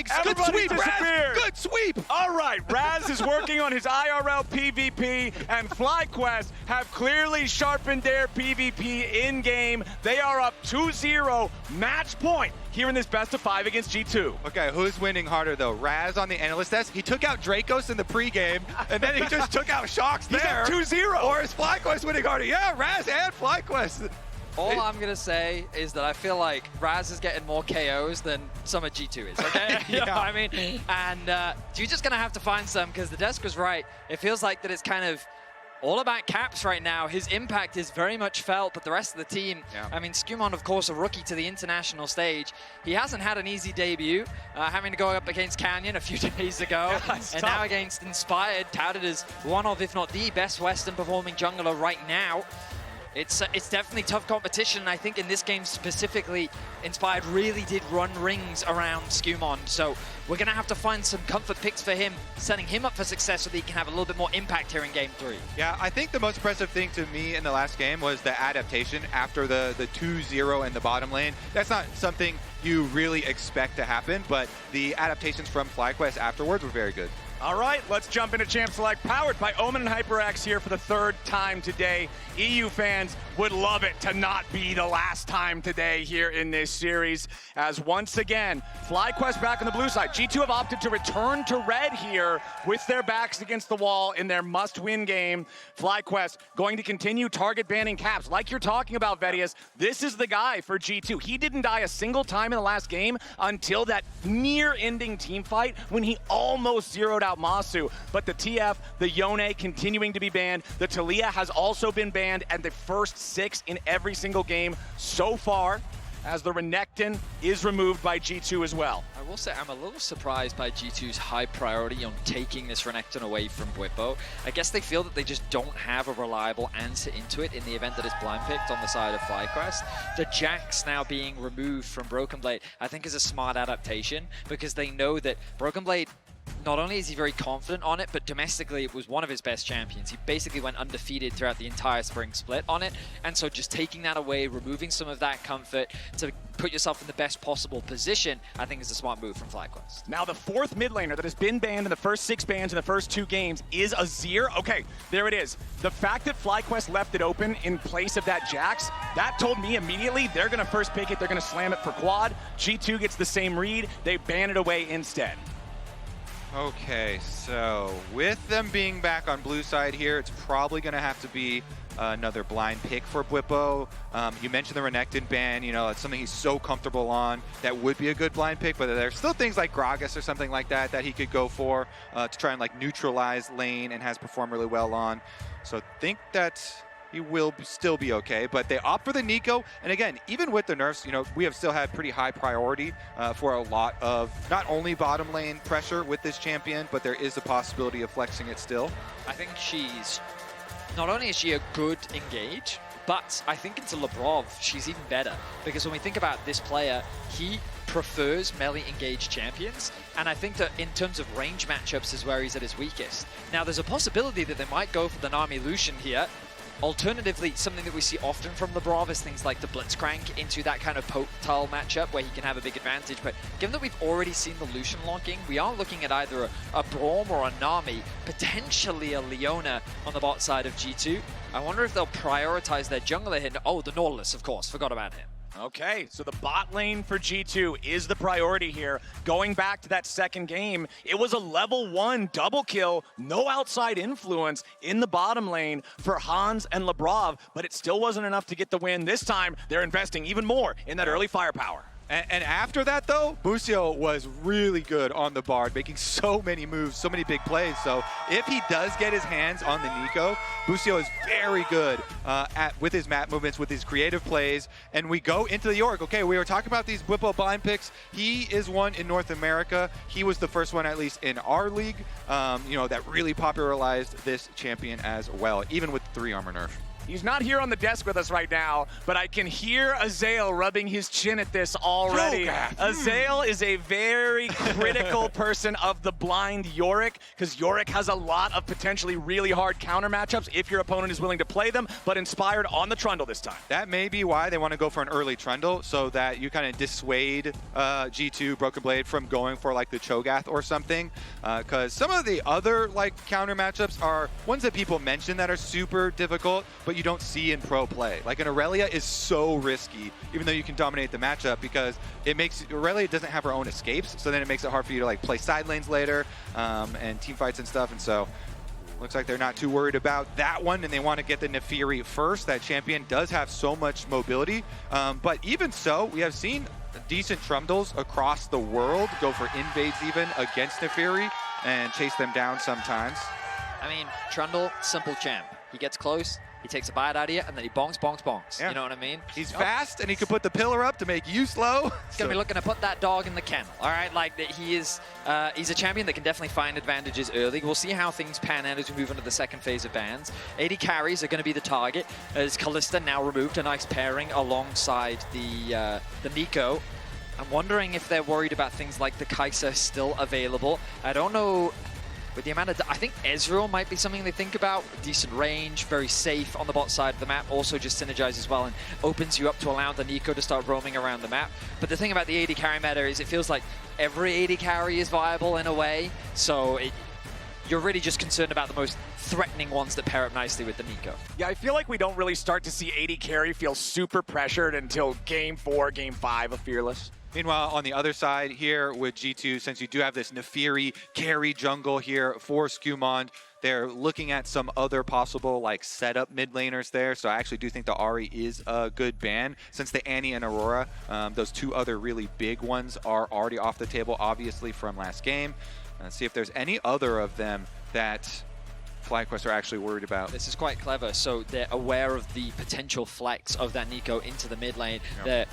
Good sweep, Raz. Good sweep. All right, Raz is working on his IRL PvP, and FlyQuest have clearly sharpened their PvP in-game. They are up 2-0, match point here in this best of 5 against G2. Okay, who's winning harder though? Raz on the analyst desk. He took out Dracos in the pregame, and then he just took out Shocks there. He's at 2-0. Or is FlyQuest winning harder? Yeah, Raz and FlyQuest. All I'm going to say is that I feel like Raz is getting more KOs than some of G2 is, okay? You know what I mean? And you're just going to have to find some, because the desk was right. It feels like that it's kind of all about Caps right now. His impact is very much felt, but the rest of the team, I mean, Skumon, of course, a rookie to the international stage. He hasn't had an easy debut, having to go up against Canyon a few days ago, and now against Inspired, touted as one of, if not the best Western performing jungler right now. It's definitely tough competition. I think in this game specifically, Inspired really did run rings around Skumon. So we're going to have to find some comfort picks for him, setting him up for success so that he can have a little bit more impact here in Game 3. Yeah, I think the most impressive thing to me in the last game was the adaptation after the 2-0 in the bottom lane. That's not something you really expect to happen, but the adaptations from FlyQuest afterwards were very good. All right, let's jump into Champ Select, powered by Omen and HyperX here for the 3rd time today. EU fans would love it to not be the last time today here in this series, as once again, FlyQuest back on the blue side. G2 have opted to return to red here with their backs against the wall in their must-win game. FlyQuest going to continue target banning Caps. Like you're talking about, Vedius, this is the guy for G2. He didn't die a single time in the last game until that near-ending team fight when he almost zeroed out Masu, but the TF, the Yone continuing to be banned. The Talia has also been banned, and the first 6 in every single game so far, as the Renekton is removed by G2 as well. I will say I'm a little surprised by G2's high priority on taking this Renekton away from Bwipo. I guess they feel that they just don't have a reliable answer into it in the event that it's blind picked on the side of FlyQuest. The Jax now being removed from Broken Blade, I think is a smart adaptation, because they know that Broken Blade, not only is he very confident on it, but domestically it was one of his best champions. He basically went undefeated throughout the entire spring split on it, and so just taking that away, removing some of that comfort to put yourself in the best possible position, I think is a smart move from FlyQuest. Now the 4th mid laner that has been banned in the first 6 bans in the first 2 games is Azir. Okay, there it is. The fact that FlyQuest left it open in place of that Jax, that told me immediately they're going to first pick it, they're going to slam it for quad. G2 gets the same read, they ban it away instead. Okay, so with them being back on blue side here, it's probably going to have to be another blind pick for Bwipo. You mentioned the Renekton ban, you know, it's something he's so comfortable on. That would be a good blind pick, but there's still things like Gragas or something like that that he could go for to try and like neutralize lane and has performed really well on. So I think that he will still be okay, but they opt for the Nico. And again, even with the nerfs, you know, we have still had pretty high priority for a lot of not only bottom lane pressure with this champion, but there is a possibility of flexing it still. I think she's, not only is she a good engage, but I think into Labrov, she's even better. Because when we think about this player, he prefers melee engaged champions, and I think that in terms of range matchups is where he's at his weakest. Now there's a possibility that they might go for the Nami Lucian here. Alternatively, something that we see often from Labrov is things like the Blitzcrank into that kind of poke-tile matchup where he can have a big advantage. But given that we've already seen the Lucian locking, we are looking at either a Braum or a Nami, potentially a Leona on the bot side of G2. I wonder if they'll prioritize their jungler here. Oh, the Nautilus, of course. Forgot about him. Okay, so the bot lane for G2 is the priority here. Going back to that 2nd game, it was a level 1 double kill, no outside influence in the bottom lane for Hans and Labrov, but it still wasn't enough to get the win. This time, they're investing even more in that early firepower. And after that, though, Busio was really good on the Bard, making so many moves, so many big plays. So if he does get his hands on the Nico, Busio is very good with his map movements, with his creative plays. And we go into the York. Okay, we were talking about these Bwipo blind picks. He is one in North America. He was the first one, at least in our league, you know, that really popularized this champion as well, even with the 3 armor nerf. He's not here on the desk with us right now, but I can hear Azael rubbing his chin at this already. Azael is a very critical person of the blind Yorick, because Yorick has a lot of potentially really hard counter matchups if your opponent is willing to play them, but inspired on the Trundle this time. That may be why they want to go for an early Trundle, so that you kind of dissuade G2 Broken Blade from going for like the Cho'Gath or something, because some of the other like counter matchups are ones that people mention that are super difficult, but you don't see in pro play. Like an Aurelia is so risky, even though you can dominate the matchup, because it makes Aurelia doesn't have her own escapes, so then it makes it hard for you to like play side lanes later and team fights and stuff, and so looks like they're not too worried about that one, and they want to get the Nefiri first. That champion does have so much mobility, but even so, we have seen decent Trundles across the world go for invades even against Nefiri and chase them down sometimes. I mean, Trundle, simple champ. He gets close, he takes a bite out of you, and then he bonks, bonks, bonks. Yeah. You know what I mean? He's fast, and he can put the pillar up to make you slow. He's going to be looking to put that dog in the kennel, all right? Like, he's a champion that can definitely find advantages early. We'll see how things pan out as we move into the second phase of bans. AD carries are going to be the target, as Kalista now removed, a nice pairing alongside the Nico. I'm wondering if they're worried about things like the Kai'Sa still available. I don't know. With the amount of, I think Ezreal might be something they think about. Decent range, very safe on the bot side of the map. Also just synergizes well and opens you up to allow the Nico to start roaming around the map. But the thing about the AD carry meta is it feels like every AD carry is viable in a way. So you're really just concerned about the most threatening ones that pair up nicely with the Nico. Yeah, I feel like we don't really start to see AD carry feel super pressured until Game 4, Game 5 of Fearless. Meanwhile, on the other side here with G2, since you do have this Nefiri carry jungle here for Skumond, they're looking at some other possible like setup mid laners there. So I actually do think the Ahri is a good ban, since the Annie and Aurora, those two other really big ones, are already off the table, obviously from last game. Let's see if there's any other of them that FlyQuest are actually worried about. This is quite clever. So they're aware of the potential flex of that Nico into the mid lane. Yep. They're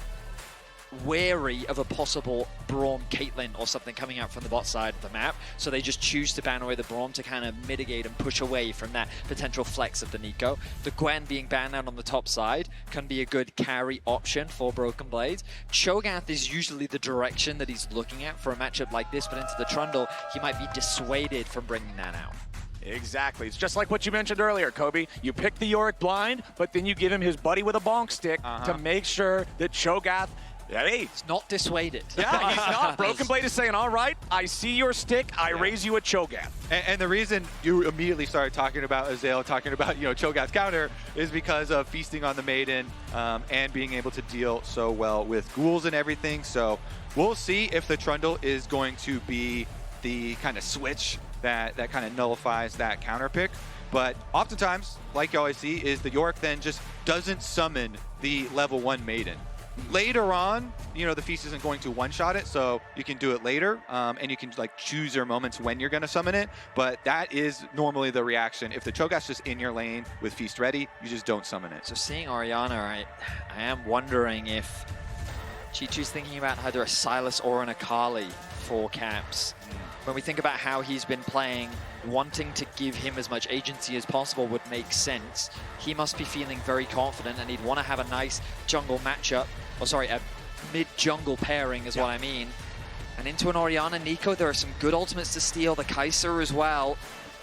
wary of a possible Braum Caitlyn or something coming out from the bot side of the map, so they just choose to ban away the Braum to kind of mitigate and push away from that potential flex of the Nico. The Gwen being banned out on the top side can be a good carry option for Broken Blades. Cho'Gath is usually the direction that he's looking at for a matchup like this, but into the Trundle, he might be dissuaded from bringing that out. Exactly. It's just like what you mentioned earlier, Kobe. You pick the Yorick blind, but then you give him his buddy with a bonk stick to make sure that Cho'Gath, hey, he's not dissuaded. Yeah, he's not. Broken Blade is saying, all right, I see your stick, I raise you a Cho'Gath. And the reason you immediately started talking about Azael, talking about, Cho'Gath's counter, is because of feasting on the Maiden and being able to deal so well with ghouls and everything. So we'll see if the Trundle is going to be the kind of switch that kind of nullifies that counter pick. But oftentimes, like you always see, is the Yorick then just doesn't summon the level 1 Maiden. Later on, the feast isn't going to one-shot it, so you can do it later, and you can like choose your moments when you're going to summon it, but that is normally the reaction. If the Cho'Gath's just in your lane with feast ready, you just don't summon it. So seeing Orianna, I am wondering if G2's thinking about either a Sylas or an Akali for Caps. When we think about how he's been playing, wanting to give him as much agency as possible would make sense. He must be feeling very confident, and he'd want to have a nice jungle matchup. Oh, sorry, a mid-jungle pairing is what I mean. And into an Orianna Nico, there are some good ultimates to steal. The Kai'Sa as well.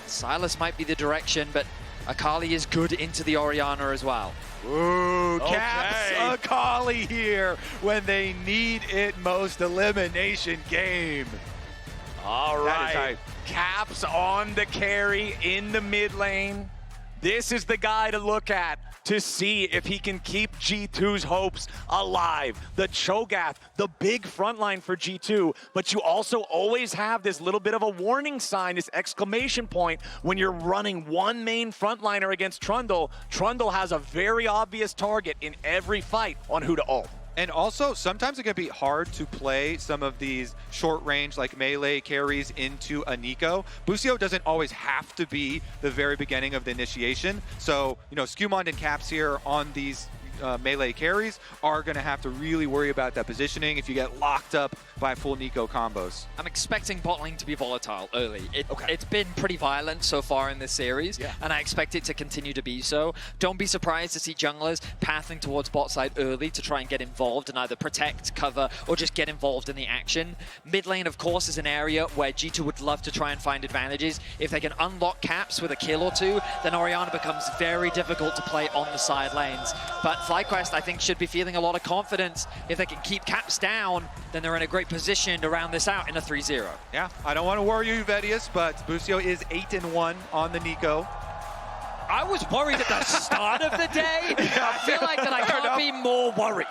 Sylas might be the direction, but Akali is good into the Orianna as well. Ooh, Caps Akali here when they need it most. Elimination game. All right, Caps on the carry in the mid lane. This is the guy to look at to see if he can keep G2's hopes alive. The Cho'Gath, the big front line for G2, but you also always have this little bit of a warning sign, this exclamation point, when you're running one main frontliner against Trundle. Trundle has a very obvious target in every fight on who to ult. And also, sometimes it can be hard to play some of these short-range, like melee carries into a Nico. Busio doesn't always have to be the very beginning of the initiation. So, Skumond and Caps here on these melee carries are going to have to really worry about that positioning if you get locked up by full Nico combos. I'm expecting bot lane to be volatile early. Okay. It's been pretty violent so far in this series, and I expect it to continue to be so. Don't be surprised to see junglers pathing towards bot side early to try and get involved and either protect, cover, or just get involved in the action. Mid lane, of course, is an area where G2 would love to try and find advantages. If they can unlock caps with a kill or two, then Orianna becomes very difficult to play on the side lanes. But FlyQuest, I think, should be feeling a lot of confidence. If they can keep caps down, then they're in a great position to round this out in a 3-0. Yeah, I don't want to worry you, Vedius, but Busio is 8-1 on the Nico. I was worried at the start of the day. I feel like that I can't be more worried.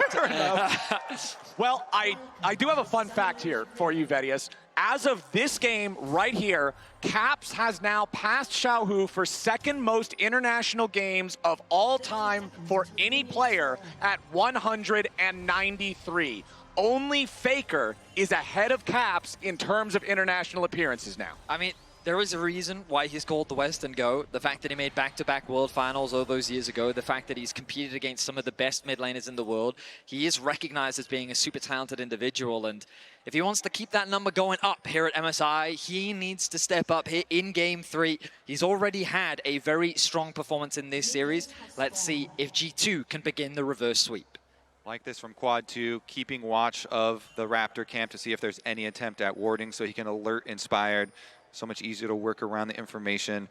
Well, I do have a fun fact here for you, Vedius. As of this game right here, Caps has now passed Xiaohu for second most international games of all time for any player at 193. Only Faker is ahead of Caps in terms of international appearances now. I mean, there is a reason why he's called the Western GOAT. The fact that he made back-to-back World Finals all those years ago, the fact that he's competed against some of the best mid laners in the world. He is recognized as being a super talented individual, and if he wants to keep that number going up here at MSI, he needs to step up here in Game 3. He's already had a very strong performance in this series. Let's see if G2 can begin the reverse sweep. Like this from Quad 2, keeping watch of the Raptor camp to see if there's any attempt at warding so he can alert Inspired. So much easier to work around the information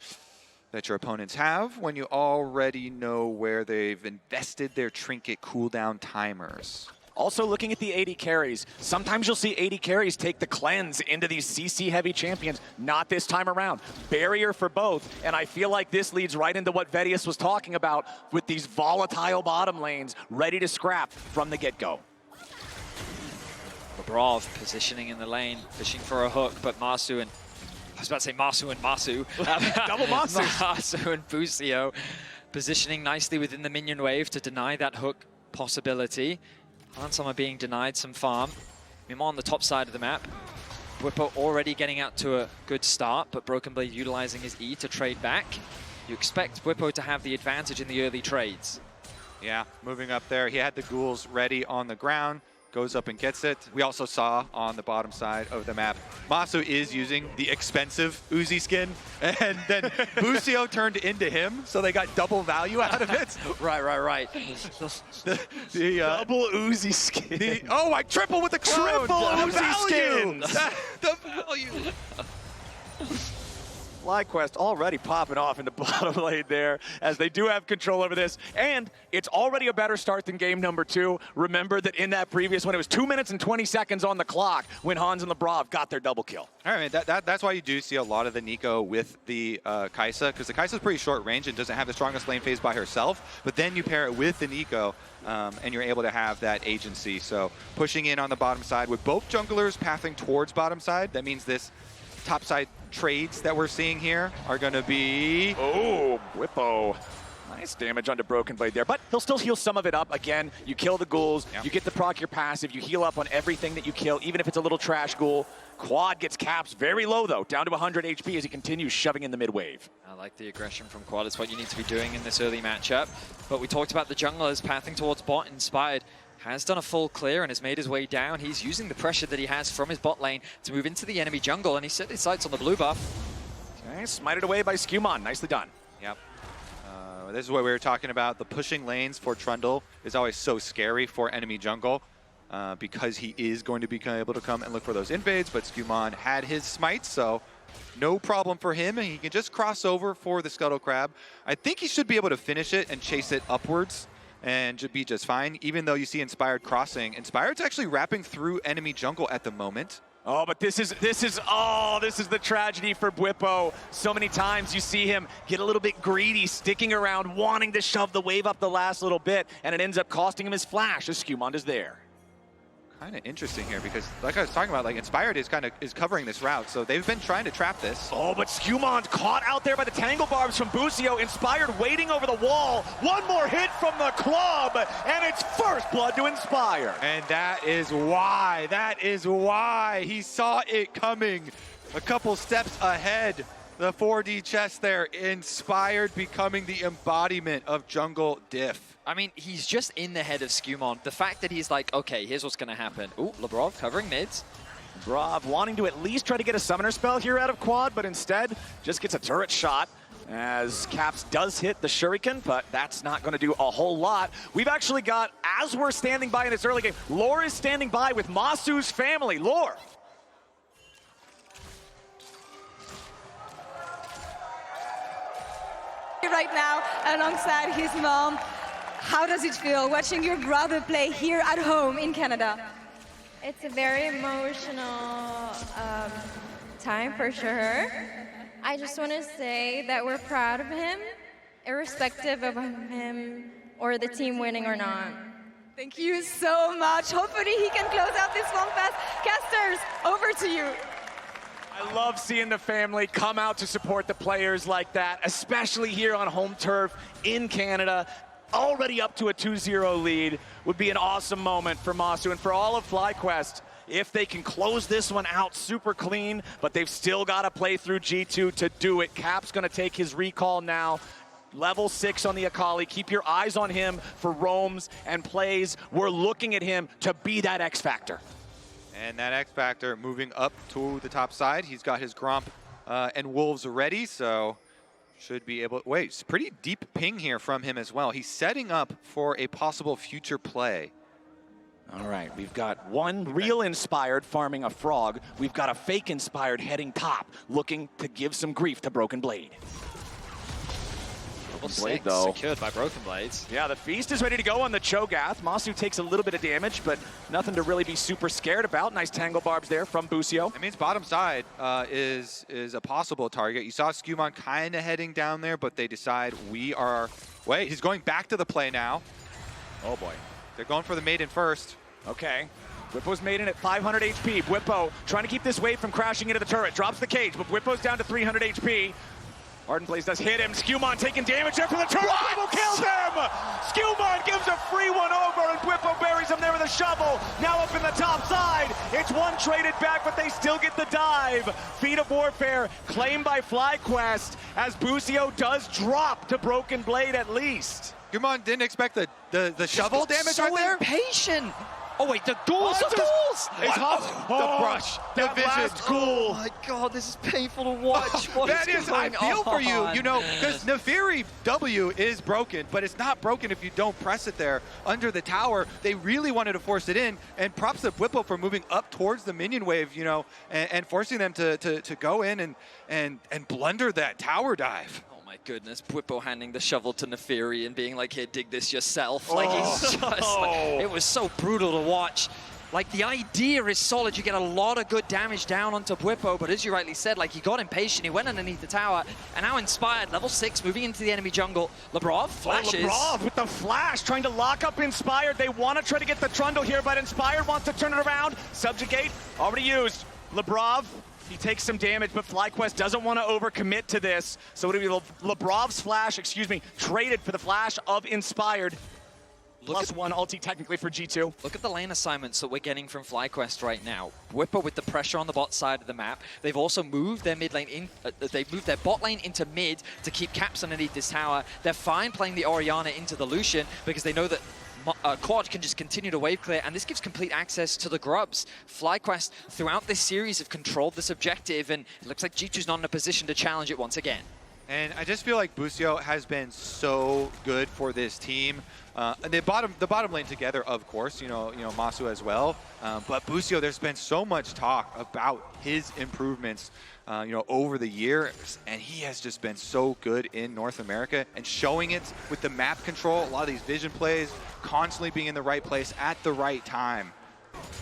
that your opponents have when you already know where they've invested their trinket cooldown timers. Also looking at the AD carries, sometimes you'll see AD carries take the cleanse into these CC-heavy champions. Not this time around. Barrier for both, and I feel like this leads right into what Vedius was talking about with these volatile bottom lanes ready to scrap from the get-go. Bobrov positioning in the lane, fishing for a hook, but Masu and... I was about to say Masu and Masu. Double Masu. Masu and Busio positioning nicely within the minion wave to deny that hook possibility. Hansama being denied some farm. Mimo on the top side of the map. Bwipo already getting out to a good start, but Broken Blade utilizing his E to trade back. You expect Bwipo to have the advantage in the early trades. Yeah, moving up there. He had the ghouls ready on the ground. Goes up and gets it. We also saw on the bottom side of the map, Masu is using the expensive Uzi skin, and then Busio turned into him, so they got double value out of it. Right. the Double Uzi skin. I triple with the clone. Triple Uzi skins. The value. FlyQuest already popping off in the bottom lane there, as they do have control over this, and it's already a better start than game number 2. Remember that in that previous one, it was 2 minutes and 20 seconds on the clock when Hans and Labrov got their double kill. All right, that's why you do see a lot of the Nico with the Kai'Sa, because the Kai'Sa's pretty short range and doesn't have the strongest lane phase by herself, but then you pair it with the Nico, and you're able to have that agency. So pushing in on the bottom side with both junglers pathing towards bottom side, that means this top side trades that we're seeing here are going to be... Oh, Bwipo. Nice damage onto Broken Blade there, but he'll still heal some of it up. Again, you kill the ghouls, you get the proc your passive, you heal up on everything that you kill, even if it's a little trash ghoul. Quad gets Caps very low, though, down to 100 HP as he continues shoving in the mid wave. I like the aggression from Quad. It's what you need to be doing in this early matchup. But we talked about the junglers pathing towards bot. Inspired has done a full clear and has made his way down. He's using the pressure that he has from his bot lane to move into the enemy jungle, and he set his sights on the blue buff. Okay, smited away by Skewmon. Nicely done. Yep. This is what we were talking about. The pushing lanes for Trundle is always so scary for enemy jungle because he is going to be able to come and look for those invades, but Skewmon had his smites, so no problem for him. He can just cross over for the Scuttle Crab. I think he should be able to finish it and chase it upwards and be just fine, even though you see Inspired crossing. Inspired's actually wrapping through enemy jungle at the moment. Oh, but this is the tragedy for Bwipo. So many times you see him get a little bit greedy, sticking around, wanting to shove the wave up the last little bit, and it ends up costing him his flash as Skewmon is there. Kind of interesting here because, like I was talking about, like Inspired is covering this route, so they've been trying to trap this. Oh, but Skewmon's caught out there by the tangle barbs from Busio. Inspired waiting over the wall. One more hit from the club, and it's first blood to Inspire. And that is why he saw it coming a couple steps ahead. The 4D chest there, Inspired becoming the embodiment of jungle diff. I mean, he's just in the head of Skumon. The fact that he's like, okay, here's what's going to happen. Ooh, Labrov covering mids. Labrov wanting to at least try to get a summoner spell here out of quad, but instead just gets a turret shot as Caps does hit the Shuriken, but that's not going to do a whole lot. We've actually got, as we're standing by in this early game, Lore is standing by with Masu's family. Lore. Right now, alongside his mom, how does it feel watching your brother play here at home in Canada? It's a very emotional time for sure. I just want to say that we're proud of him, irrespective of him or the team winning or not. Thank you so much. Hopefully he can close out this one fast. Casters, over to you. I love seeing the family come out to support the players like that, especially here on home turf in Canada. Already up to a 2-0 lead would be an awesome moment for Masu and for all of FlyQuest if they can close this one out super clean, but they've still got to play through G2 to do it. Cap's going to take his recall now. Level 6 on the Akali. Keep your eyes on him for roams and plays. We're looking at him to be that X factor. And that X Factor moving up to the top side. He's got his Gromp and Wolves ready, so should be able... Wait, it's pretty deep ping here from him as well. He's setting up for a possible future play. All right, we've got one real inspired farming a frog. We've got a fake inspired heading top, looking to give some grief to Broken Blade. Blade, though. Secured by Broken Blades. Yeah, the feast is ready to go on the Cho'Gath. Masu takes a little bit of damage, but nothing to really be super scared about. Nice tangle barbs there from Busio. It means bottom side is a possible target. You saw Skumon kind of heading down there, but they decide we are... Wait, he's going back to the play now. Oh boy. They're going for the maiden first. Okay. Bwipo's maiden at 500 HP. Bwipo trying to keep this wave from crashing into the turret. Drops the cage, but Bwipo's down to 300 HP. Ardent Blaze does hit him. Skumon taking damage there from the turret. Bwipo kills him! Skumon gives a free one over, and Bwipo buries him there with a shovel. Now up in the top side. It's one traded back, but they still get the dive. Feat of Warfare claimed by FlyQuest as Busio does drop to Broken Blade at least. Skumon didn't expect the shovel damage so right there. Impatient. Oh wait, the ghouls! Oh, The ghouls! It's the brush. The vision. Last ghoul. Oh my god, this is painful to watch. What That is is, I going feel for you, on? you know, because Nefiri W is broken, but it's not broken if you don't press it there under the tower. They really wanted to force it in, and props to Bwipo for moving up towards the minion wave, you know, and forcing them to go in and blunder that tower dive. My goodness, Bwipo handing the shovel to Nefiri and being like, here, dig this yourself. Like, he's just, like, it was so brutal to watch. Like, the idea is solid. You get a lot of good damage down onto Bwipo, but as you rightly said, like, he got impatient. He went underneath the tower, and now Inspired, level 6, moving into the enemy jungle. Labrov flashes. Labrov with the flash, trying to lock up Inspired. They want to try to get the Trundle here, but Inspired wants to turn it around. Subjugate, already used. Labrov, he takes some damage, but FlyQuest doesn't want to overcommit to this. So it'll be Labrov's flash, traded for the flash of Inspired. +1 ulti technically for G2. Look at the lane assignments that we're getting from FlyQuest right now. Bwipo with the pressure on the bot side of the map. They've also moved their mid lane in. They've moved their bot lane into mid to keep Caps underneath this tower. They're fine playing the Orianna into the Lucian because they know that Quad can just continue to wave clear, and this gives complete access to the Grubs. FlyQuest throughout this series have controlled this objective, and it looks like G2's not in a position to challenge it once again. And I just feel like Busio has been so good for this team. The bottom lane together, of course, you know Masu as well. But Busio, there's been so much talk about his improvements, over the years, and he has just been so good in North America and showing it with the map control. A lot of these vision plays, constantly being in the right place at the right time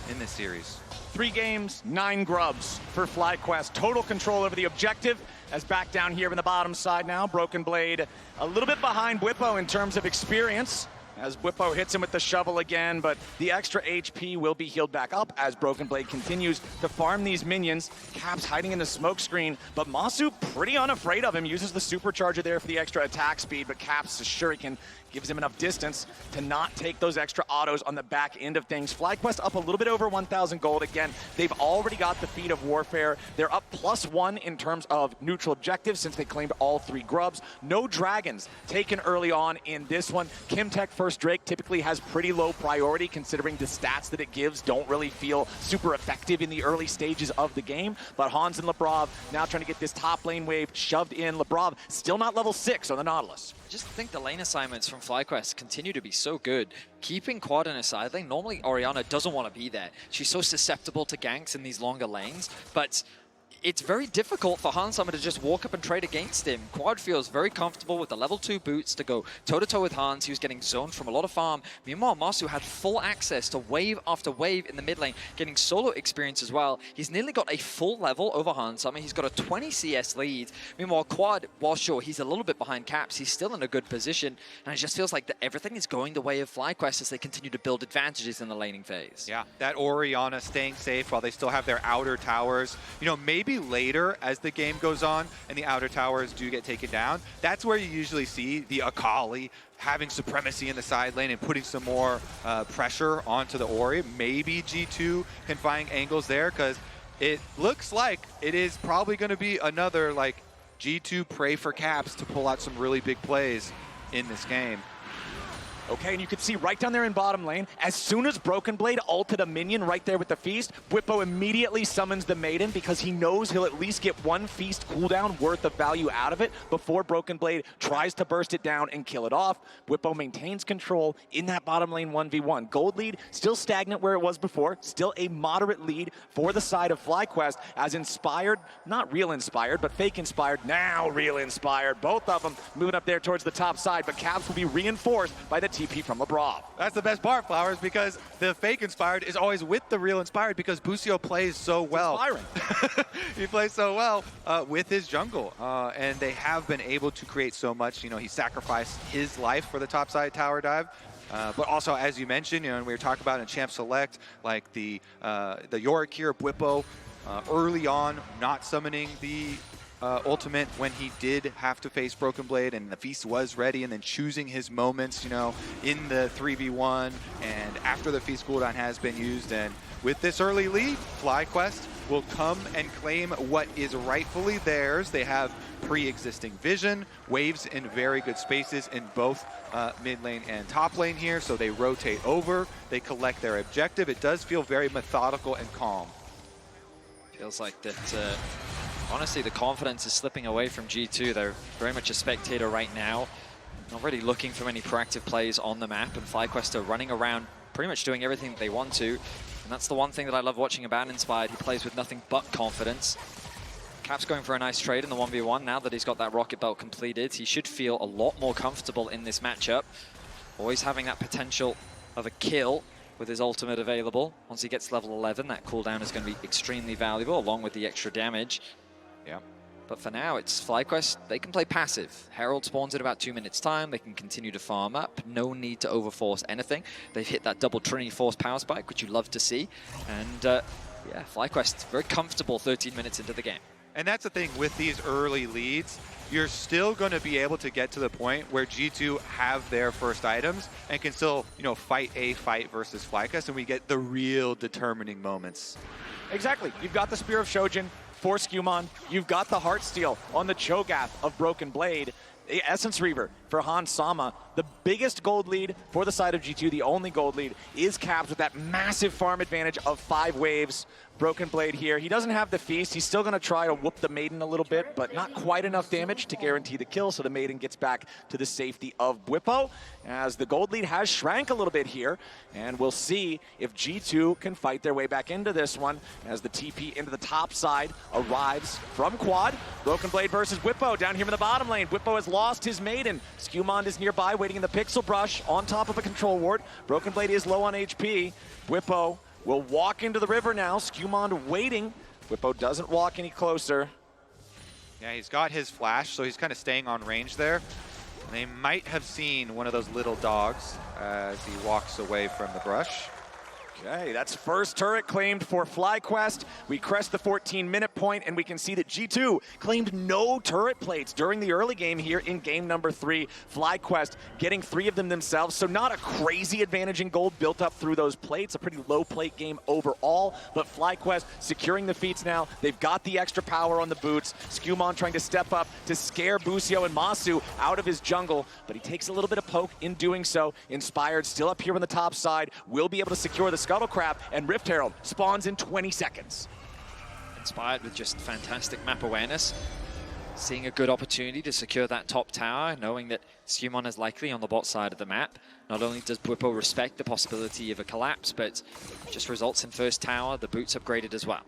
in this series. 3 games, 9 grubs for FlyQuest. Total control over the objective. As back down here in the bottom side now, Broken Blade a little bit behind Bwipo in terms of experience, as Bwipo hits him with the shovel again, but the extra HP will be healed back up as Broken Blade continues to farm these minions. Caps hiding in the smoke screen, but Masu pretty unafraid of him, uses the supercharger there for the extra attack speed, but Caps' Shuriken gives him enough distance to not take those extra autos on the back end of things. FlyQuest up a little bit over 1,000 gold. Again, they've already got the Feat of Warfare. They're up +1 in terms of neutral objectives since they claimed all 3 grubs. No dragons taken early on in this one. Kimtech first first Drake typically has pretty low priority considering the stats that it gives don't really feel super effective in the early stages of the game. But Hans and Lebrov now trying to get this top lane wave shoved in. Lebrov still not level 6 on the Nautilus. I just think the lane assignments from FlyQuest continue to be so good. Keeping Quad in a side lane, normally Orianna doesn't want to be there. She's so susceptible to ganks in these longer lanes, but it's very difficult for Hans Sama to just walk up and trade against him. Quad feels very comfortable with the level 2 boots to go toe-to-toe with Hans. He was getting zoned from a lot of farm. Meanwhile, Masu had full access to wave after wave in the mid lane, getting solo experience as well. He's nearly got a full level over Hans Sama. He's got a 20 CS lead. Meanwhile, Quad, while sure, he's a little bit behind Caps, he's still in a good position. And it just feels like that everything is going the way of FlyQuest as they continue to build advantages in the laning phase. Yeah, that Orianna staying safe while they still have their outer towers. You know, maybe later as the game goes on and the outer towers do get taken down, that's where you usually see the Akali having supremacy in the side lane and putting some more pressure onto the Ori. Maybe G2 can find angles there because it looks like it is probably going to be another like G2 pray for Caps to pull out some really big plays in this game. Okay, and you can see right down there in bottom lane, as soon as Broken Blade ulted a minion right there with the Feast, Bwipo immediately summons the Maiden because he knows he'll at least get one Feast cooldown worth of value out of it before Broken Blade tries to burst it down and kill it off. Bwipo maintains control in that bottom lane 1v1. Gold lead still stagnant where it was before, still a moderate lead for the side of FlyQuest as Inspired, not real Inspired, but fake Inspired, now real Inspired. Both of them moving up there towards the top side, but Caps will be reinforced by the TP from Lebrov. That's the best part, Flowers, because the fake Inspired is always with the real Inspired because Busio plays so well. He plays so well with his jungle, and they have been able to create so much. You know, he sacrificed his life for the topside tower dive. But also, as you mentioned, you know, and we were talking about in Champ Select, like the Yorick here, Bwipo, early on, not summoning the ultimate when he did have to face Broken Blade and the Feast was ready, and then choosing his moments, you know, in the 3v1 and after the Feast cooldown has been used. And with this early lead, FlyQuest will come and claim what is rightfully theirs. They have pre-existing vision, waves in very good spaces in both mid lane and top lane here, so they rotate over, they collect their objective. It does feel very methodical and calm. Feels like that, honestly, the confidence is slipping away from G2. They're very much a spectator right now, not really looking for many proactive plays on the map, and FlyQuest are running around pretty much doing everything that they want to. And that's the one thing that I love watching about Inspired. He plays with nothing but confidence. Cap's going for a nice trade in the 1v1. Now that he's got that rocket belt completed, he should feel a lot more comfortable in this matchup. Always having that potential of a kill with his ultimate available. Once he gets level 11, that cooldown is going to be extremely valuable, along with the extra damage. Yeah. But for now, it's FlyQuest. They can play passive. Herald spawns in about 2 minutes' time. They can continue to farm up. No need to overforce anything. They've hit that double Trinity Force power spike, which you love to see. And yeah, FlyQuest very comfortable 13 minutes into the game. And that's the thing with these early leads, you're still going to be able to get to the point where G2 have their first items and can still, you know, fight a fight versus FlyQuest, and we get the real determining moments. Exactly. You've got the Spear of Shojin for Skewmon. You've got the Heartsteel on the Cho'Gath of Broken Blade. The Essence Reaver for Hans Sama. The biggest gold lead for the side of G2, the only gold lead, is Capped with that massive farm advantage of 5 waves. Broken Blade here. He doesn't have the Feast. He's still going to try to whoop the Maiden a little bit, but not quite enough damage to guarantee the kill, so the Maiden gets back to the safety of Bwipo, as the gold lead has shrank a little bit here, and we'll see if G2 can fight their way back into this one as the TP into the top side arrives from Quad. Broken Blade versus Bwipo down here in the bottom lane. Bwipo has lost his Maiden. Skewmon is nearby waiting in the Pixel Brush on top of a control ward. Broken Blade is low on HP. Bwipo will walk into the river now. Skewmon waiting. Bwipo doesn't walk any closer. Yeah, he's got his flash, so he's kind of staying on range there. And they might have seen one of those little dogs as he walks away from the brush. Okay, that's first turret claimed for FlyQuest. We crest the 14-minute point, and we can see that G2 claimed no turret plates during the early game here in game number 3. FlyQuest getting 3 of them themselves, so not a crazy advantage in gold built up through those plates. A pretty low plate game overall, but FlyQuest securing the feats now. They've got the extra power on the boots. Skumon trying to step up to scare Busio and Masu out of his jungle, but he takes a little bit of poke in doing so. Inspired still up here on the top side, will be able to secure the Scuttle Crab, and Rift Herald spawns in 20 seconds. Inspired with just fantastic map awareness. Seeing a good opportunity to secure that top tower, knowing that Skumon is likely on the bot side of the map. Not only does Bwipo respect the possibility of a collapse, but just results in first tower, the boots upgraded as well.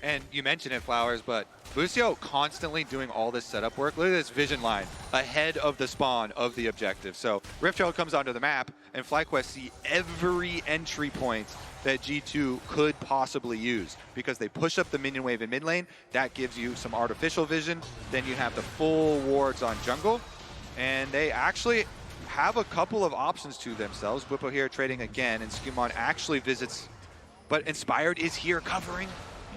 And you mentioned it, Flowers, but Busio constantly doing all this setup work. Look at this vision line ahead of the spawn of the objective. So Rift Herald comes onto the map, and FlyQuest see every entry point that G2 could possibly use because they push up the minion wave in mid lane. That gives you some artificial vision. Then you have the full wards on jungle, and they actually have a couple of options to themselves. Bwipo here trading again, and Skumon actually visits, but Inspired is here covering.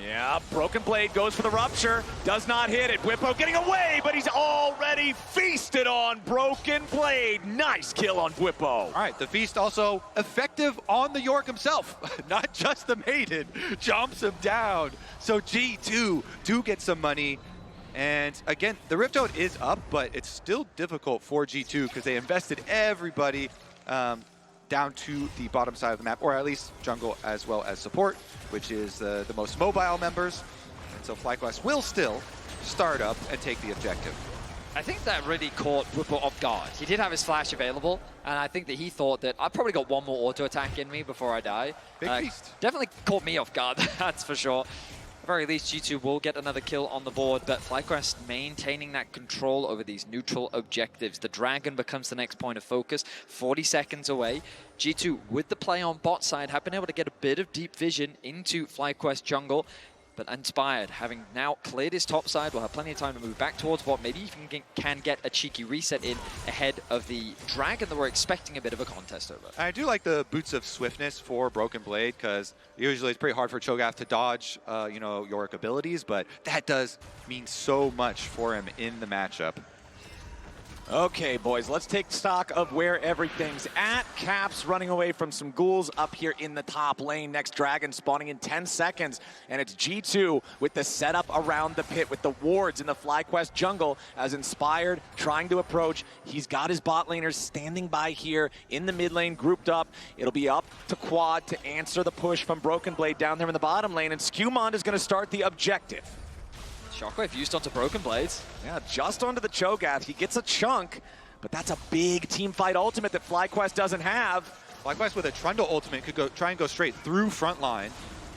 Yeah, Broken Blade goes for the Rupture, does not hit it. Bwipo getting away, but he's already feasted on Broken Blade. Nice kill on Bwipo. All right, the feast also effective on the York himself, not just the Maiden. Jumps him down. So G2 do get some money. And again, the Rift Herald is up, but it's still difficult for G2 because they invested everybody down to the bottom side of the map, or at least jungle as well as support, which is the most mobile members. And so FlyQuest will still start up and take the objective. I think that really caught Bwipo off guard. He did have his flash available, and I think that he thought that I've probably got one more auto attack in me before I die. Big feast. Definitely caught me off guard, that's for sure. At the very least, G2 will get another kill on the board, but FlyQuest maintaining that control over these neutral objectives. The Dragon becomes the next point of focus, 40 seconds away. G2, with the play on bot side, have been able to get a bit of deep vision into FlyQuest jungle, but Inspired, having now cleared his top side, will have plenty of time to move back towards bot. Maybe even can get a cheeky reset in ahead of the Dragon that we're expecting a bit of a contest over. I do like the boots of swiftness for Broken Blade, because usually it's pretty hard for Cho'Gath to dodge, you know, Yorick abilities, but that does mean so much for him in the matchup. Okay, boys, let's take stock of where everything's at. Caps running away from some ghouls up here in the top lane. Next Dragon spawning in 10 seconds. And it's G2 with the setup around the pit with the wards in the FlyQuest jungle as Inspired trying to approach. He's got his bot laners standing by here in the mid lane grouped up. It'll be up to Quad to answer the push from Broken Blade down there in the bottom lane. And Skumon is going to start the objective. Shockwave used onto Broken Blades. Yeah, just onto the Cho'Gath. He gets a chunk, but that's a big team fight ultimate that FlyQuest doesn't have. FlyQuest with a Trundle ultimate could try and go straight through front line.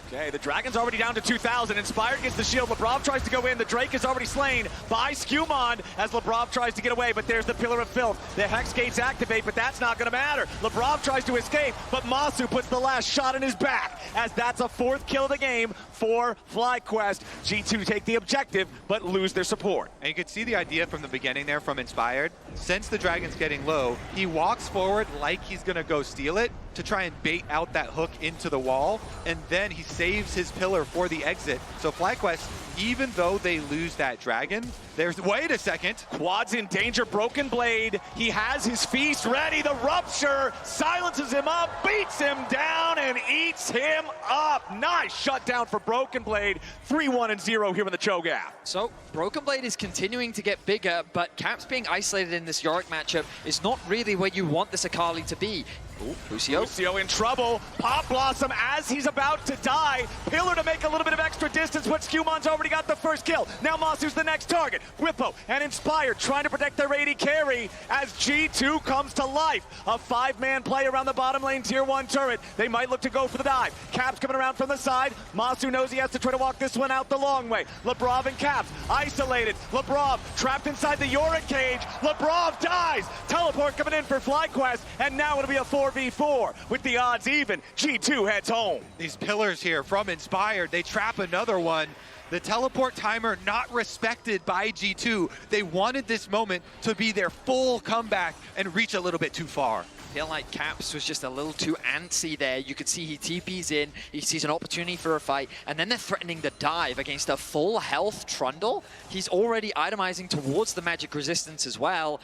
Okay, the Dragon's already down to 2,000. Inspired gets the shield. Labrov tries to go in. The Drake is already slain by Skumon as Labrov tries to get away, but there's the Pillar of Filth. The Hex Gates activate, but that's not going to matter. Labrov tries to escape, but Masu puts the last shot in his back as that's a 4th kill of the game for FlyQuest. G2 take the objective, but lose their support. And you could see the idea from the beginning there from Inspired. Since the Dragon's getting low, he walks forward like he's going to go steal it to try and bait out that hook into the wall, and then he saves his pillar for the exit. So FlyQuest, even though they lose that Dragon, wait a second. Quad's in danger, Broken Blade. He has his feast ready. The Rupture silences him up, beats him down, and eats him up. Nice shutdown for Broken Blade. 3-1-0 here in the Cho'Gath. So, Broken Blade is continuing to get bigger, but Caps being isolated in this Yorick matchup is not really where you want this Akali to be. Ooh, Busio in trouble. Pop Blossom as he's about to die. Pillar to make a little bit of extra distance, but Skumon's already got the first kill. Now Masu's the next target. Bwipo and Inspired trying to protect their AD carry as G2 comes to life. A 5-man play around the bottom lane tier 1 turret. They might look to go for the dive. Caps coming around from the side. Masu knows he has to try to walk this one out the long way. Labrov and Caps isolated. Labrov trapped inside the Yorick cage. Labrov dies. Teleport coming in for FlyQuest, and now it'll be a 4v4 with the odds even. G2 heads home. These pillars here from Inspired, they trap another one. The teleport timer not respected by G2. They wanted this moment to be their full comeback and reach a little bit too far. I feel like Caps was just a little too antsy there. You could see he TPs in, he sees an opportunity for a fight, and then they're threatening the dive against a full health Trundle. He's already itemizing towards the magic resistance as well.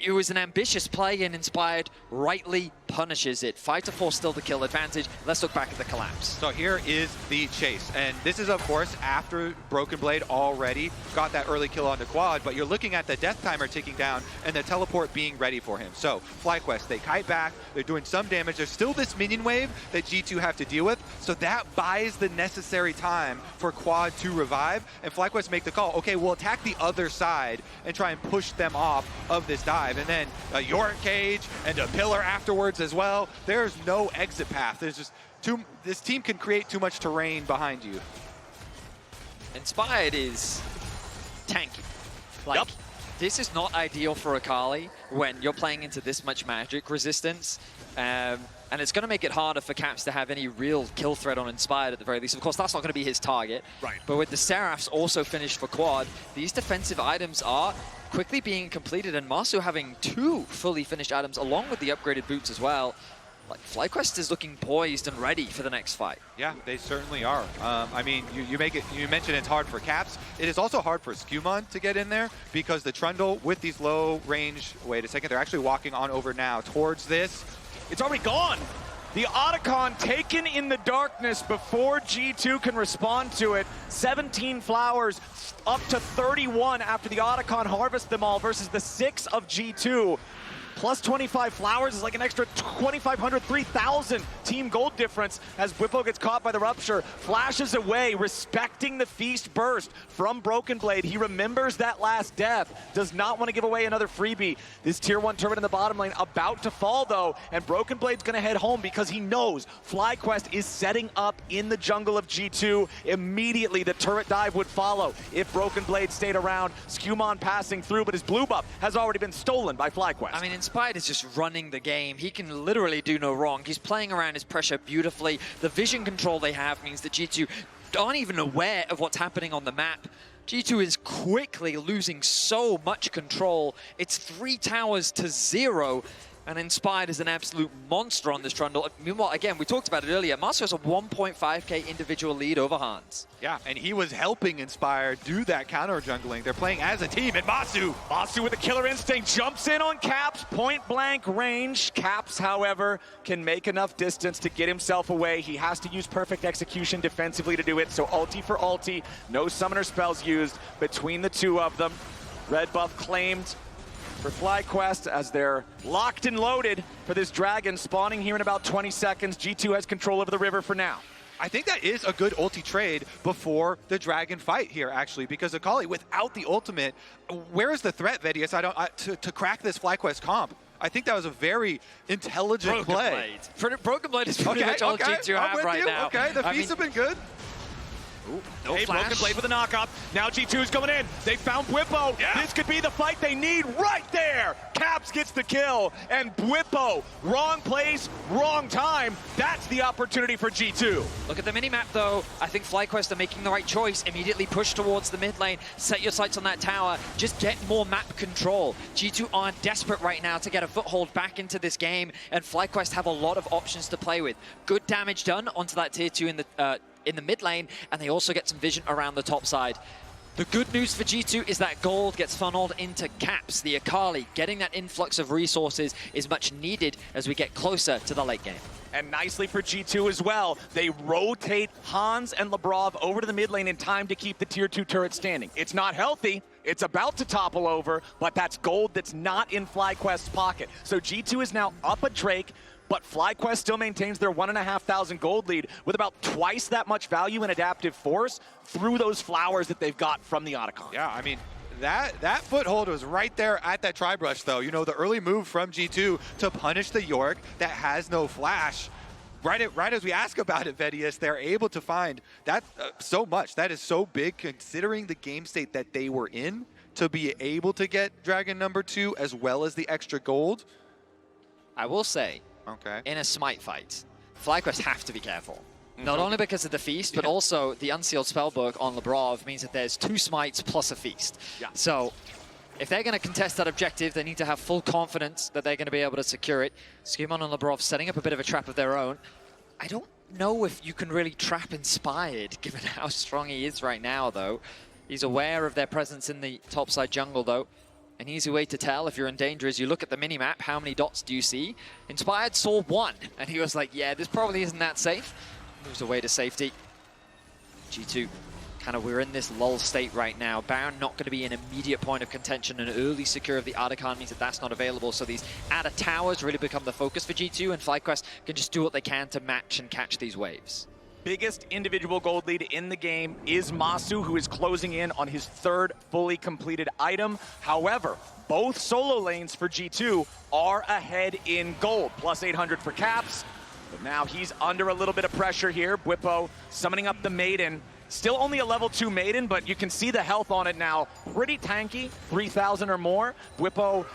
It was an ambitious play, and Inspired rightly punishes it. 5-4 still the kill advantage. Let's look back at the collapse. So here is the chase, and this is of course after Broken Blade already got that early kill on the quad, but you're looking at the death timer ticking down and the teleport being ready for him. So FlyQuest, they kite back, they're doing some damage. There's still this minion wave that G2 have to deal with, so that buys the necessary time for quad to revive, and FlyQuest make the call, okay, we'll attack the other side and try and push them off of this dive, and then a Yorick cage and a pillar afterwards as well. There's no exit path. There's just this team can create too much terrain behind you. Inspired is tanky. Like, Yep. This is not ideal for Akali when you're playing into this much magic resistance. And it's going to make it harder for Caps to have any real kill threat on Inspired at the very least. Of course, that's not going to be his target. Right. But with the Seraphs also finished for quad, these defensive items are quickly being completed, and Masu having 2 fully finished items along with the upgraded boots as well. Like, FlyQuest is looking poised and ready for the next fight. Yeah, they certainly are. I mean, you mentioned it's hard for Caps. It is also hard for Skumon to get in there because the Trundle with these low range, wait a second, they're actually walking on over now towards this. It's already gone. The Otacon taken in the darkness before G2 can respond to it. 17 flowers, up to 31 after the Otacon harvest them all versus the 6 of G2. Plus 25 flowers is like an extra 2,500, 3,000 team gold difference as Bwipo gets caught by the rupture. Flashes away, respecting the feast burst from Broken Blade. He remembers that last death, does not want to give away another freebie. This tier 1 turret in the bottom lane about to fall though, and Broken Blade's going to head home because he knows FlyQuest is setting up in the jungle of G2. Immediately the turret dive would follow if Broken Blade stayed around. Skumon passing through, but his blue buff has already been stolen by FlyQuest. I mean, Inspired is just running the game. He can literally do no wrong. He's playing around his pressure beautifully. The vision control they have means that G2 aren't even aware of what's happening on the map. G2 is quickly losing so much control. It's 3 towers to 0. And Inspired is an absolute monster on this Trundle. Meanwhile, again, we talked about it earlier, Masu has a 1.5k individual lead over Hans. Yeah, and he was helping Inspired do that counter jungling. They're playing as a team, and Masu with a killer instinct jumps in on Caps, point blank range. Caps, however, can make enough distance to get himself away. He has to use perfect execution defensively to do it, so ulti for ulti, no summoner spells used between the two of them. Red buff claimed for FlyQuest as they're locked and loaded for this dragon spawning here in about 20 seconds. G2 has control over the river for now. I think that is a good ulti trade before the dragon fight here, actually, because Akali, without the ultimate, where is the threat, Vedius, to crack this FlyQuest comp? I think that was a very intelligent play. Broken Blade is pretty much all G2 have right now. Okay, the feasts have been good. Ooh, no hey, flash. Broken Blade with a knockup. Now G2's coming in. They found Bwipo. Yeah. This could be the fight they need right there. Caps gets the kill, and Bwipo, wrong place, wrong time. That's the opportunity for G2. Look at the minimap though. I think FlyQuest are making the right choice. Immediately push towards the mid lane. Set your sights on that tower. Just get more map control. G2 are desperate right now to get a foothold back into this game, and FlyQuest have a lot of options to play with. Good damage done onto that tier 2 in the mid lane, and they also get some vision around the top side. The good news for G2 is that gold gets funneled into Caps. The Akali, getting that influx of resources is much needed as we get closer to the late game. And nicely for G2 as well, they rotate Hans and Labrov over to the mid lane in time to keep the tier 2 turret standing. It's not healthy, it's about to topple over, but that's gold that's not in FlyQuest's pocket. So G2 is now up a Drake, but FlyQuest still maintains their 1,500 gold lead with about twice that much value in adaptive force through those flowers that they've got from the Otacon. Yeah, I mean, that foothold was right there at that tri-brush, though. You know, the early move from G2 to punish the Yorick that has no flash. Right as we ask about it, Vedius, they're able to find that so much. That is so big considering the game state that they were in to be able to get Dragon number 2 as well as the extra gold. I will say, okay, in a smite fight, FlyQuest have to be careful. Not only because of the feast, but also the unsealed spellbook on Labrov means that there's 2 smites plus a feast. Yeah. So if they're going to contest that objective, they need to have full confidence that they're going to be able to secure it. Skirmon and Labrov setting up a bit of a trap of their own. I don't know if you can really trap Inspired, given how strong he is right now, though. He's aware of their presence in the topside jungle, though. An easy way to tell if you're in danger is you look at the minimap, how many dots do you see? Inspired saw 1, and he was like, yeah, this probably isn't that safe. Moves away to safety. G2, kind of, we're in this lull state right now. Baron not going to be an immediate point of contention. An early secure of the Archon means that that's not available, so these Ada towers really become the focus for G2, and FlyQuest can just do what they can to match and catch these waves. Biggest individual gold lead in the game is Masu, who is closing in on his 3rd fully completed item. However, both solo lanes for G2 are ahead in gold, plus 800 for Caps. But now he's under a little bit of pressure here. Bwipo summoning up the Maiden. Still only a level 2 Maiden, but you can see the health on it now. Pretty tanky, 3,000 or more. Bwipo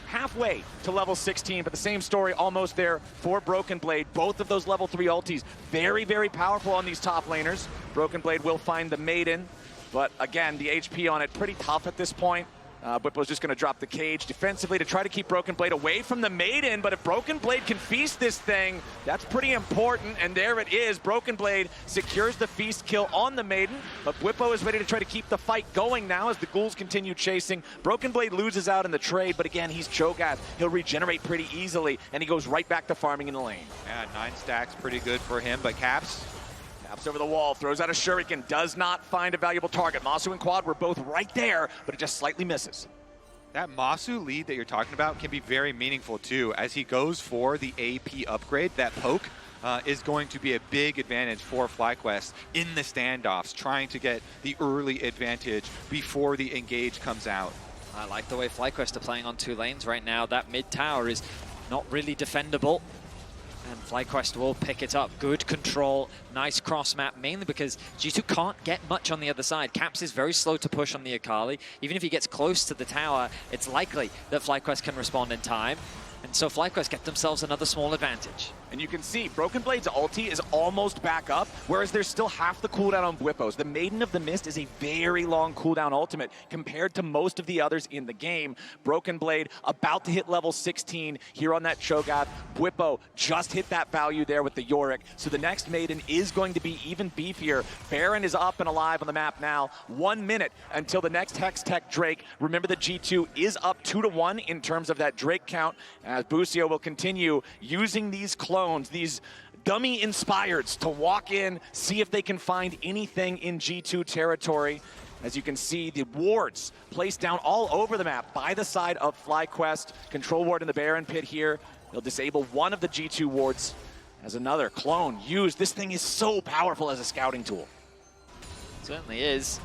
halfway to level 16, but the same story almost there for Broken Blade. Both of those level 3 ultis, very, very powerful on these top laners. Broken Blade will find the Maiden, but again, the HP on it pretty tough at this point. Bwipo's just going to drop the cage defensively to try to keep Broken Blade away from the Maiden, but if Broken Blade can feast this thing, that's pretty important, and there it is. Broken Blade secures the feast kill on the Maiden, but Bwipo is ready to try to keep the fight going now as the ghouls continue chasing. Broken Blade loses out in the trade, but again, he's Cho'Gath. He'll regenerate pretty easily, and he goes right back to farming in the lane. Yeah, 9 stacks, pretty good for him, but Caps over the wall, throws out a shuriken, does not find a valuable target. Masu and Quad were both right there, but it just slightly misses. That Masu lead that you're talking about can be very meaningful too. As he goes for the AP upgrade, that poke is going to be a big advantage for FlyQuest in the standoffs, trying to get the early advantage before the engage comes out. I like the way FlyQuest are playing on 2 lanes right now. That mid tower is not really defendable. And FlyQuest will pick it up. Good control, nice cross map, mainly because G2 can't get much on the other side. Caps is very slow to push on the Akali. Even if he gets close to the tower, it's likely that FlyQuest can respond in time. And so FlyQuest get themselves another small advantage. And you can see Broken Blade's ulti is almost back up, whereas there's still half the cooldown on Bwipo's. The Maiden of the Mist is a very long cooldown ultimate compared to most of the others in the game. Broken Blade about to hit level 16 here on that Cho'Gath. Bwipo just hit that value there with the Yorick, so the next Maiden is going to be even beefier. Baron is up and alive on the map now. 1 minute until the next Hex Tech Drake. Remember that G2 is up 2-1 in terms of that Drake count, as Busio will continue using these clones, these dummy inspireds, to walk in, see if they can find anything in G2 territory. As you can see, the wards placed down all over the map by the side of FlyQuest. Control ward in the Baron pit here. They'll disable one of the G2 wards as another clone used. This thing is so powerful as a scouting tool. It certainly is.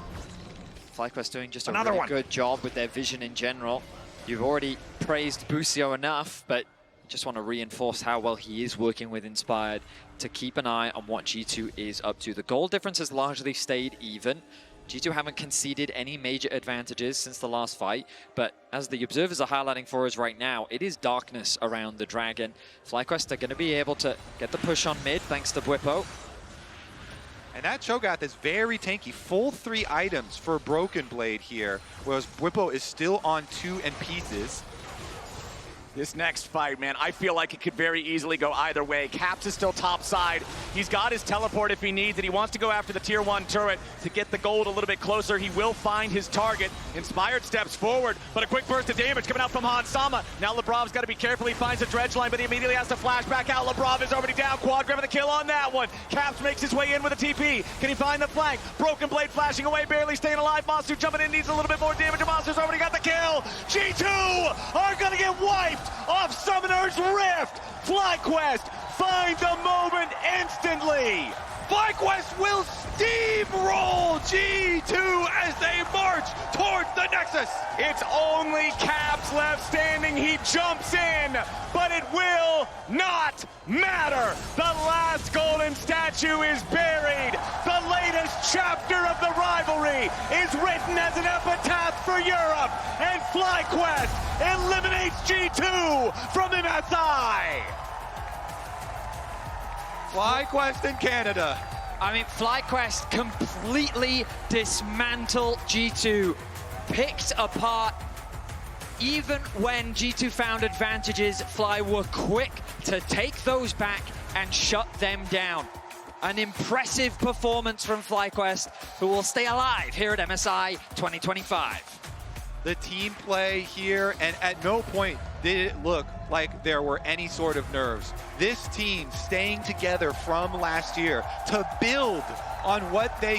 FlyQuest doing just a really good job with their vision in general. You've already praised Busio enough, but just want to reinforce how well he is working with Inspired to keep an eye on what G2 is up to. The goal difference has largely stayed even. G2 haven't conceded any major advantages since the last fight, but as the observers are highlighting for us right now, it is darkness around the Dragon. FlyQuest are going to be able to get the push on mid thanks to Bwipo. And that Cho'Gath is very tanky. Full 3 items for Broken Blade here, whereas Bwipo is still on 2 and pieces. This next fight, man, I feel like it could very easily go either way. Caps is still topside. He's got his teleport if he needs it. He wants to go after the tier 1 turret to get the gold a little bit closer. He will find his target. Inspired steps forward, but a quick burst of damage coming out from Han Sama. Now Labrov's got to be careful. He finds a dredge line, but he immediately has to flash back out. Labrov is already down. Quad grabbing the kill on that one. Caps makes his way in with a TP. Can he find the flank? Broken Blade flashing away, barely staying alive. Masu jumping in, needs a little bit more damage. Masu's already got the kill. G2 are going to get wiped off Summoner's Rift. FlyQuest find the moment instantly. FlyQuest will steamroll G2 as they march towards the Nexus. It's only Caps left standing. He jumps in, but it will not matter. The last golden statue is buried. The latest chapter of the rivalry is written as an epitaph for Europe, and FlyQuest eliminates G2 from MSI. FlyQuest in Canada. I mean, FlyQuest completely dismantled G2, picked apart. Even when G2 found advantages, Fly were quick to take those back and shut them down. An impressive performance from FlyQuest, who will stay alive here at MSI 2025. The team play here, and at no point did it look like there were any sort of nerves. This team staying together from last year to build on what they